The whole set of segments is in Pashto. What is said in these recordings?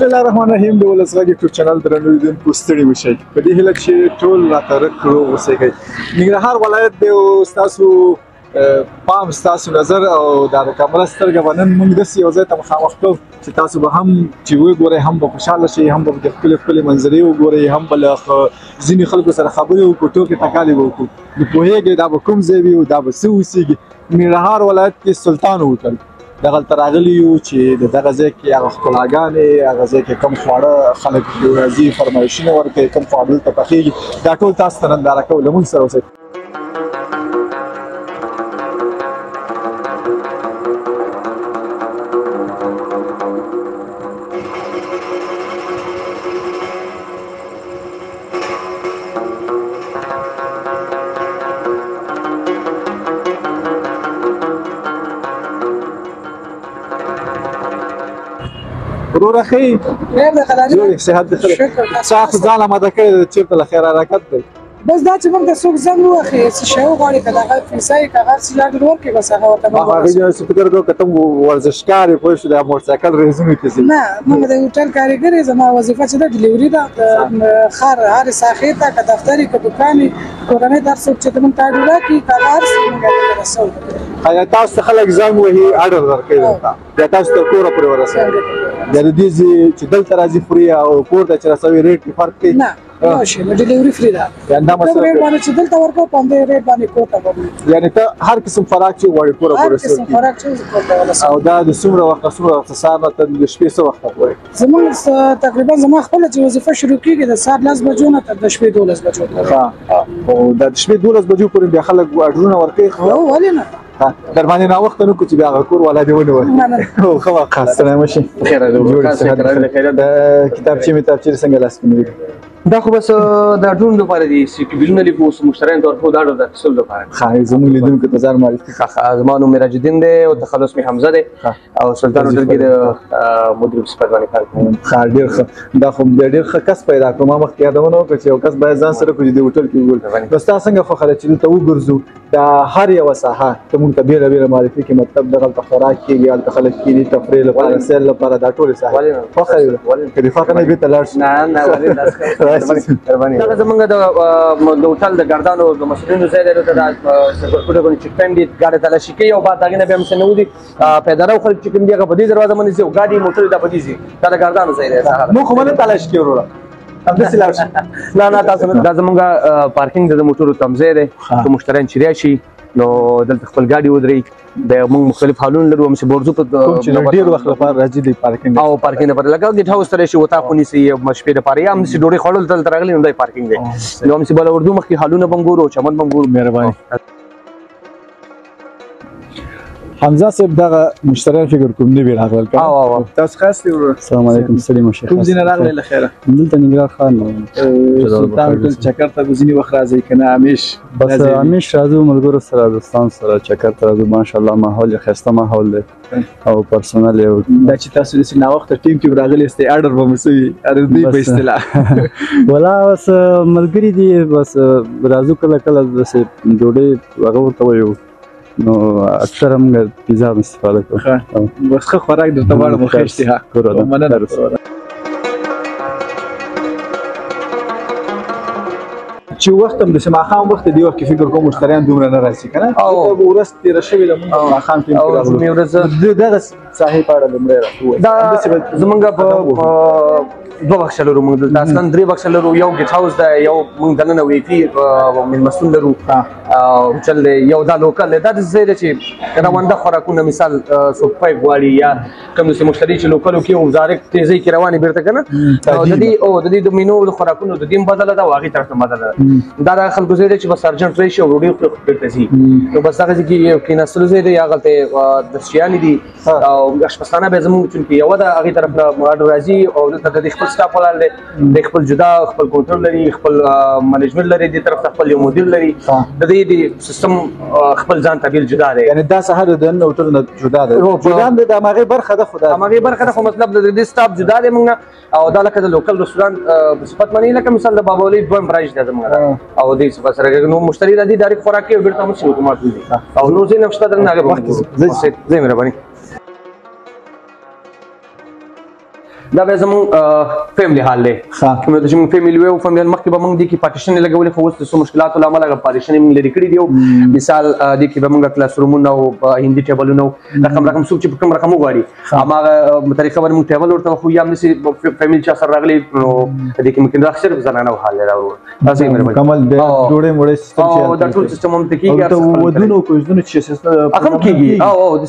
الله الرحمن الرحیم د ولس غږ یوټیوب چینل درنو لیدونکو ستړي مشئ په دې هیله چې ټول راته رک روغ اوسئ. ننګرهار ولایت دی او ستاسو پام ستاسو نظر او د کامره سترګه به نن موږ داسې یو ځای ته مخامخ کړو چې تاسو به هم چې وګورئ هم به خوشحاله شئ هم به د ښکلې ښکلې منظرې وګورئ هم به له ځینې خلکو سره خبرې وکړو ټوکې ټکالې به وکړو. نو پوهېږئ دا به کوم ځای وي او دا به څه اوسېږي. ننګرهار ولایت کې سلطان هوټل دغلته راغلي یو چې د دغه ځای کې هغه ښکلاګانې هغه ځای کې کوم خواړه خلک راځي فرمایشونه ورکوي کوم خواړه دلته پخېږي دا ټول تاسو ته ننداره کوو. له موږ سره اوسئ. وروره ښې خیر دی خدای جوړې صحت دې ښه دی. څه ځان اماده کړی دی چېرته له خیر حرکت دی؟ بس دا چې موږ ته څوک زنګ ووهي څه شی وغواړي که د هغه فیصه یې که هغه څه لاګر ورکړي بس هغه ورته موږ هغې چې فکر کوم که ته ورزشکار یې پوه شو د موټرسایکل ریسونو کې ځې؟ نه موږ د هوټل کارګر یې زما وظیفه چې ده ډلیوري ده د ښار هرې ساحې ته که دفتر یې که دوکان یې کورنۍ ته هر څوک چې ته موږ ته اډر راکړي که هغه هر څه موږ هغې ته رسوو. ایا تاسو ته خلک زنګ وهي اډر درکوي درته بیا تاسو تر کوره پورې ورسوي؟ بیا د دې چې دلته راځي خوري او کور ته چې رسوي ریټ کې فرق کوي؟ نه یو شی نو ډلیوري فري ده. دا کوم ریټ باندې چې دلته ورکوو په همدې ریټ باندې کور ته ورکوو. یعنې ته هر قسم خوراک چې غواړې کوره پورې رسوي؟ هر قسم خوراک چې کور ته ورسوو. او دا د څومره وخته سهار نه تر د شپې څه وخته پورې؟ زموږ تقریبا زما خپله چې وظیفه شروع کېږي د سهار 10 بجو نه تر د شپې 12 بجو پورې. او دا د شپې 12 بجو پورې بیا خلک اډرونه ورکوي؟ هو ولې نه در باندې ناوخته نه کړو چې بیا هغه کور والا دې ونیول. نه نه ښه وخت سلام وشي. خیر دی کتابچې مې سنګه لاس کې نیولي؟ دا خو بس د ډرون لپاره دي چې بیلونه لیکو مشتریانو ته ورکوو دا ډول د اخیستلو لپاره. ښه زموږ لیدونکو ته ځان معرفي. زما نوم میراج الدین دی او تخلص مې حمزه دی او سلطان هوټل کې د مدیر په صفت باندې کار کوم. ښه ډېر ښه. دا خو بیا ډېر ښه کس پیدا کړو. ما مخکې یادونه وکړه چې یو کس باید ځان سره کړو چې د هوټل کې وګورو. نو ستا څنګه خوښه ده چې دلته وګرځو دا هر یوه ساحه ته مونږ ته بېله بېله معرفي کړي مطلب دغلته خوراک کېږي هلته خلک کښېني تفریح لپاره سیل لپاره دا ټولې ساحې خوښه دې که دې خوښه نه وي بېرته لاړ شي. نه نه ولې داسې دغه زمونږ د هوټل د ګردانو د مسؤلینو ځای دی دلته د سرکوټه باندې چیک پاینټ دي ګاډي تلاشي کوي او بعد هغې نه بیا هم څه نه ودي پیدارو خلک چې کوم دي هغه په دې دروازه باندې ځي او ګاډي موټر دا په دې ځي دا د ګردانو ځای دی. موږ خو به نه تلاشي کوو وروره همداسې لاړ شي. نه نه تاسو دا زمونږ پارکینګ د موټرو تمځای دی که مشتریان چې راشي نو دلته خپل ګاډي ودرېږي د موږ مختلف حالونه لرو همسې بورزو په ډېر وخت لپاره راځي د پارکینګ او پارکینګ لپاره لکه ګیټ هاوس ته راشي وطاق ونیسي شپې لپاره یا همداسې ډوډۍ خوړلو دلته راغلي نو دا پارکینګ دی. نو همسې بله اردو مخکې حالونه به هم ګورو چمن به هم ګورو. مهرباني. حمزه صاحب دغه مشتریان فکر کوم نوي راغلل که تاسو خاص دي وروره؟ السلام علیکم ستړي مشه. کوم ځای نه راغلی له خیره؟ دلته ننګرهار ښار نه سلطان هوټل چکر ته ځینې وخت راځئ که نه همیش؟ بس همیش راځو ملګرو سره دوستانو سره چکر ته راځو. ماشاءالله ماحول یې ښایسته ماحول دی او پرسونل یې دا چې تاسو داسې ناوخته ټیم کې راغلي یاستئ اډر به مو څه وي دوی په اصطلاح؟ ولا بس ملګري دي بس راځو کله کله داسې ډوډۍ هغه ورته وایو نو اکثر موږ پیزا هم استفاده کوو. بس ښه خوراک درته غواړم ښه اشتها. مننه. چې وخت هم داسې ماښام وخت دې وخت کې فکر کوم مشتریان دومره نه راځي که نه؟ ورځ تېره شوې له مونږ ماښام ټیم کې راغلو. دغه ساحې په اړه لومړی راته ووایه. دا زمونږ په دوه بخشه لرو موږ دلته اصلا درې بخشه لرو. یو ګیټ هاوس دی یو موږ دننه ویپي مېلمستون لرو هوټل دی یو دا لوکل دی. دا داسې ځای دی چې رونده خوراکونه مثال څوک پیک غواړي یا کوم داسې مشتري چې لوکلو کې او ډایرکټ تیزۍ کې روانې بیرته که نه او د دې د مینو د خوراکونو د دې هم بدله ده او هغې طرف ته بدله ده. دا د خلکو ځای دی چې بس ارجنټ راشي او ډوډۍ خوري بیرته ځي. نو بس دغه ځای کې یو کېناستلو ځای دی هغلته دستشیانې دي او اشپزخانه بیا زموږ چونکې یوه ده هغې طرف نه اډر راځي او دلته د دې خپل سټاف ولاړ دی د خپل جدا خپل کنټرول لري خپل منیجمنټ لري دې طرف ته خپل یو مدیر لري د دې د سیستم خپل ځان ته بیل جدا دی. یعنې دا سهار د نن هوټل نه جدا ده؟ جدا هم دی د هماغې برخه ده خو د هماغې برخه ده خو مطلب د دې سټاف جدا دی موږ نه او دا لکه د لوکل رستورانت په صفت باندې لکه مثال د بابا ولي دویم برانچ دی زموږ او دې صفت سره نو مشتري راځي ډایرکټ خوراک کوي او بیرته همسې اتومات ځي او نور ځای نه شته درنه هغې به ځئ مهرباني. دا به زموږ فیملی حال دی کوم د زموږ فیملی ویو فیملی مخکې به موږ دي کې پارټیشن لګولې خو اوس د څه مشکلاتو له امله هغه پارټیشن موږ لرې کړي دي مثال دي کې به موږ کلاس رومونه او هندي ټیبلونه رقم څوک چې کوم رقم وغواړي هماغه طریقه باندې موږ ټیبل ورته خو یا همداسې فیملی چا سره راغلي نو دې کې ممکن دا صرف زنانه حال دی راوړو تاسې مهرباني کمل د ډوډۍ موړې سیستم چې دا ټول سیستم هم کېږي ودونو کوژدونو چې هغه کېږي او د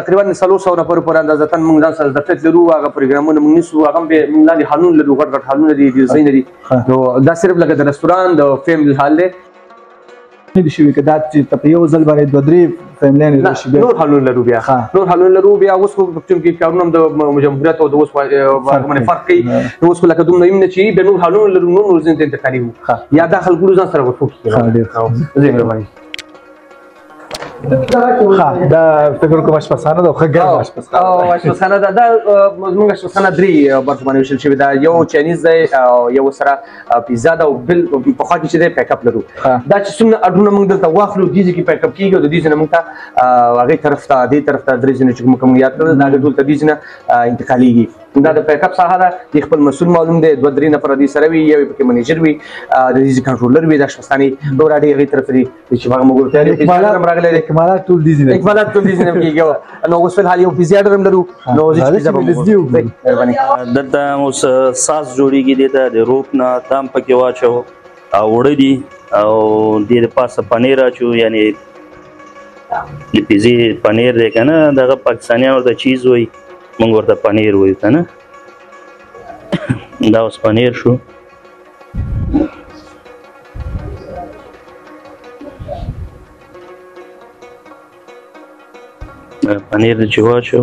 تقریبا 300 نفر پر اندازه تن موږ ځان سره د فټ لرو هغه پروګرامونه موږ نیسو هغه به موږ لاندې حالونه لرو غټ حالونه دي ډیزاین دي نو دا صرف لکه د رستوران د فیملی حال دی نه دي شوي که دا چې ته په یو ځل باندې دوه درې فیملیانې راشي بیا نور حالونه لرو بیا نور حالونه لرو بیا اوس خو چونکې کارونه هم د جمهوریت او د اوس باندې فرق کوي نو اوس خو لکه دومره یم نه چې بیا نور حالونه لرو نور ځین ته انتقالي وو یا دا خلکو ځان سره ورکو ډېر زه مهرباني دا فکر کوم اشپزخانه ده خو ګرمه اشپزخانه او اشپزخانه ده دا زموږ اشپزخانه درې برخو باندې ویشل شوې ده یو چاینیز دی او یو سره پیزا ده او بل پخوا کې چې دی پیک اپ لرو دا چې څومره اډونه موږ دلته واخلو دې ځای کې پیک اپ کېږي او د دې ځای نه موږ ته هغې طرف ته دې طرف ته درې ځایونه چې موږ یاد کړل دا ټول ته دې ځای نه انتقالېږي دا د پیک اپ ساحه ده د خپل مسؤل معلوم دی دوه درې نفره دې سره وي یو پکې منیجر وي د دې کنټرولر وي د اشپزخانې نور اډې هغې طرف دي چې هغه موږ ورته راغلی دی اکمالات ټول دي ځینې اکمالات ټول دي ځینې کېږي نو اوس فلحال یو پیزا ډر هم لرو نو زه پیزا به مهرباني دلته اوس ساس جوړېږي دې ته د روپ نه دام پکې واچو او وړه دي او دې د پاسه پنیر اچو یعنی د پیزې پنیر دی که نه دغه پاکستانیان ورته چیز وایي موږ ورته پنیر وایو که نه دا اوس پنیر شو پنیر د چې واچو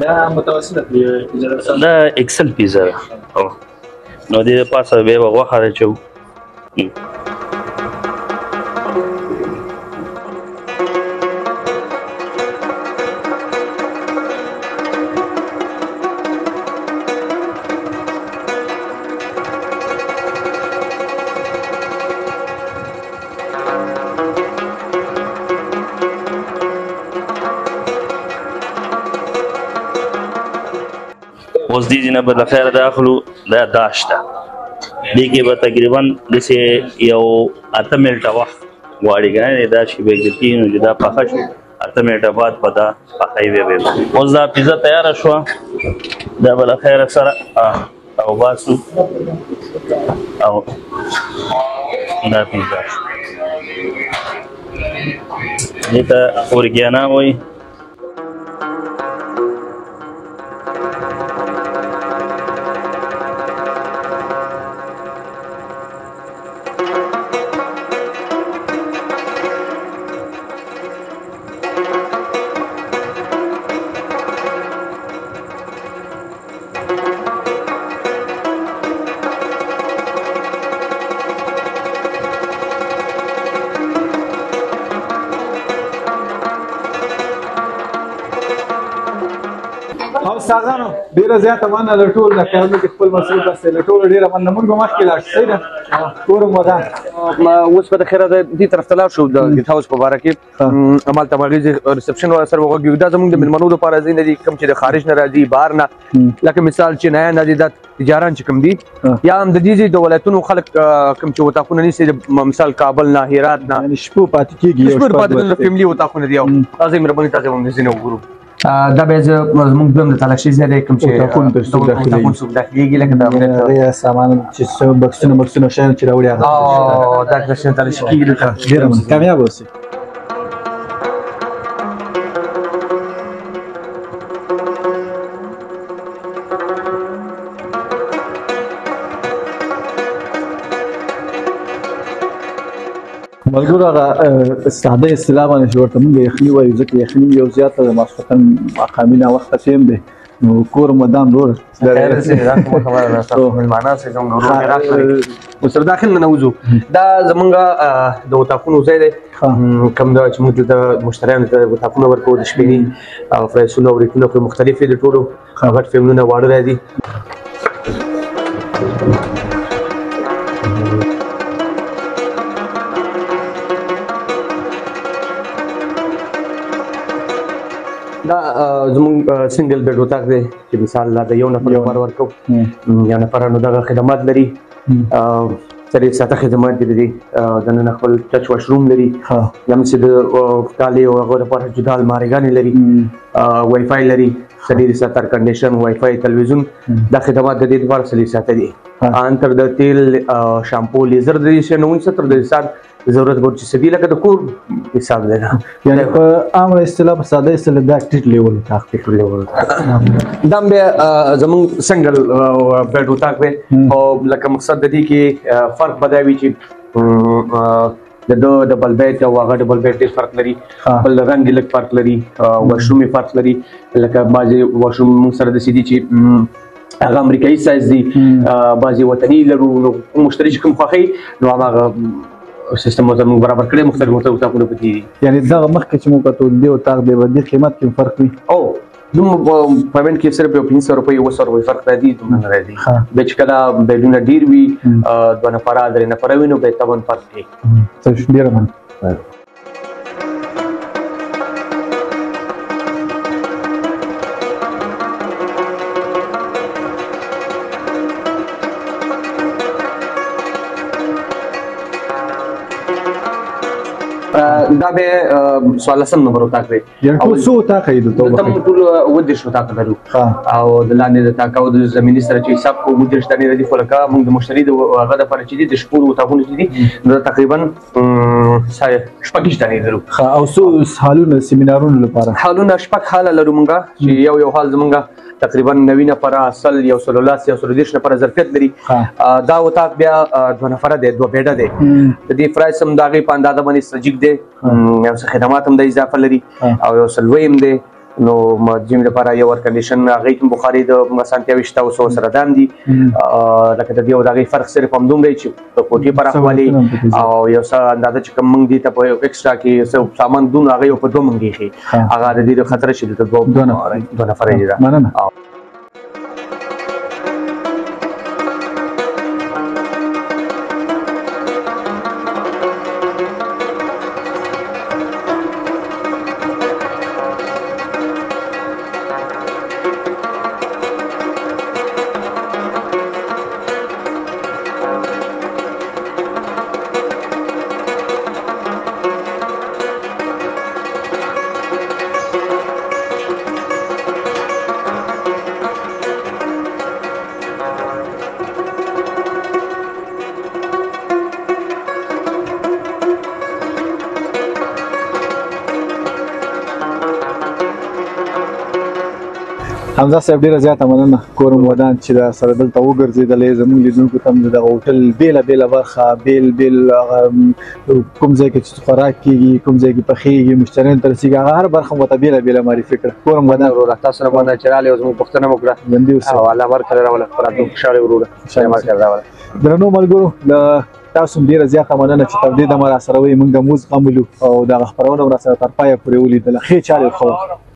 دا متوسطه پیزا دا اکسل پیزا ده نو دې د پاسه بیا به غوښه اچوو اوس دې ځای نه به د خیره د اخلو دا داش ده دې کې به تقریبا داسې یو 8 منټه وخت غواړي که نه دا چې به ایږدل کېږي نو چې دا پخه شو 8 منټه بعد به دا پخوي بیا اوس دا پیزا تیاره شوه دا به له خیره سره او باسو او دا پیزا شو دې ته اورګانا وایي استادانو ډیره زیاته مننه له ټول نه کارونه کې خپل مسؤل بس له ټول ډیره مننه موږ مخکې لاړ شو ده کورم ودان اوس به د خیره د دې طرف ته لاړ شو د ګیټ هاوس په باره کې همالته هغې ریسپشن والا سره وغږېږو دا زموږ د مېلمنو دپاره ځای نه دي کوم چې د خارج نه راځي بهر نه لکه مثال چینایان راځي دا تجاران چې کوم دي یا هم د دې د ولایتونو خلک کوم چې وطاقونه نیسي مثال کابل نه هرات نه یعنې شپو پاتې کېږي شپو پاتې کېږي فیملي وطاقونه دي او تاسې مهرباني تاسې هم ځینې وګورو دا به زموږ دویم د تلاشي ځای دی کوم چې وطاقونه څوک داخلېږي لکه د هغې سامان چې څه بکسونه شیان چې راوړي هغه دا کله تلاشي کېږي دلته ډېره مننه کامیاب اوسئ ملګرو هغه ساده اصطلاح باندې چې ورته مونږ یخني وایو ځکه یخني یو زیاته د ماسخوتن ماښامي ناوخته ټیم دی نو کور مدام روره ورسره داخل نه نوځو دا زمونږ د وطاقونو ځای دی کوم دا چې موږ دلته مشتریانو ته وطاقونه ورکوو د شپېني فرایسونه او ریټونه خو مختلف دي د ټولو غټ فیملونه واړه راځي دا زموږ سنگل بیډ وطاق دی چې مثال دا د یو نفر لپاره ورکو یو نفر نو دغه خدمات لري 3 ساعته خدمات دي دننه خپل ټچ واشروم لري یم چې د کالي او هغه لپاره جدا المارګانې لري وای فای لري 3 ساعته ایر کنډیشن وای فای تلویزیون دا خدمات د دې لپاره 3 ساعته دي ان تر د تیل شامپو لیزر د شي 79 د سات ضرورت ورته سدي لکه د کور حساب دی یعنی په عام اصطلاح په ساده اصطلاح دا ټیټ لیول تحقیق لیول دم به زمون سنگل بیډ وطاق دی او لکه مقصد د دې کې فرق بداوي چې د ډبل بیډ او هغه ډبل بیډ ډېر فرق لري بل رنګ لږ فرق لري واشروم فرق لري لکه بعضي واشروم سره د سيدي چې هغه امریکایي سایز دي بعضي وطني لرو نو مشتري کوم خوخي نو هغه سیستم زموږ برابر کړی مختلف اتاقونه پکې دي یعنی دا مخکې چې موږ کتو دی اتاق دی د قیمت کې فرق وي او دوم پیمنټ کې صرف 500 روپۍ او 100 روپۍ فرق دی دوم نه راځي د چې کله بیډونه ډیر وي دوه نفر درې نفر وي نو به تبن فرق دی څه ډیر من دا به 14 نمبر اتاق دی یعنی ټول څو اتاق دي ته ټول ودرش اتاق لرو او د لاندې د اتاق او د زمینی سره چې حساب کو ودرش تاني د فلکا موږ د مشتری د هغه د پر چې دي د شپور اتاقونه دي نو تقریبا شپږ تاني لرو او څو حالونه سیمینارونو لپاره حالونه شپږ حاله لرو موږ چې یو حال زمونږ تقریبا 90 نفر اصل یو سلولات یو سلودیش نفر ظرفیت لري دا اتاق بیا 2 نفر دی 2 بیډه دی د دې پرایس هم داغي په اندازه باندې سجیک دی یو څه خدمات هم د اضافه لري او یو سلویم دی نو جیم لپاره یو ور کنډیشن هغه کوم بخاري د مسانتیا وشتا او سره دام دي لکه د دې او داغي فرق صرف هم دوم دی چې په کوټي پر اخوالي او یو څه اندازه چې کم منګ دي ته په ایکسترا کې څه سامان دون هغه په 2 منګي خي هغه د دې خطر شي د 2 نفر دی مننه حمزه صاحب ډیره زیاته مننه کورم ودان چې دا سره دلته وګرځېدلې زموږ لیدونکو ته د هوټل بیله برخه بیل کوم ځای کې چې خوراک کېږي کوم ځای کې پخېږي مشتریانو ته رسېږي هغه هر برخه مو ته بیله معرفي کړه کورم ودان وروره تاسو سره باندې چې راغلې زموږ پوښتنه مو کړه ژوندي اوسئ او الله ورکړه راوله پراتو خوشاله وروره درنو ملګرو تاسو ډیره زیاته مننه چې تر دې دمه راسره وئ موږ د موز غملو او دغه خپرونه راسره تر پایه پورې ولیدله ښې چالې خو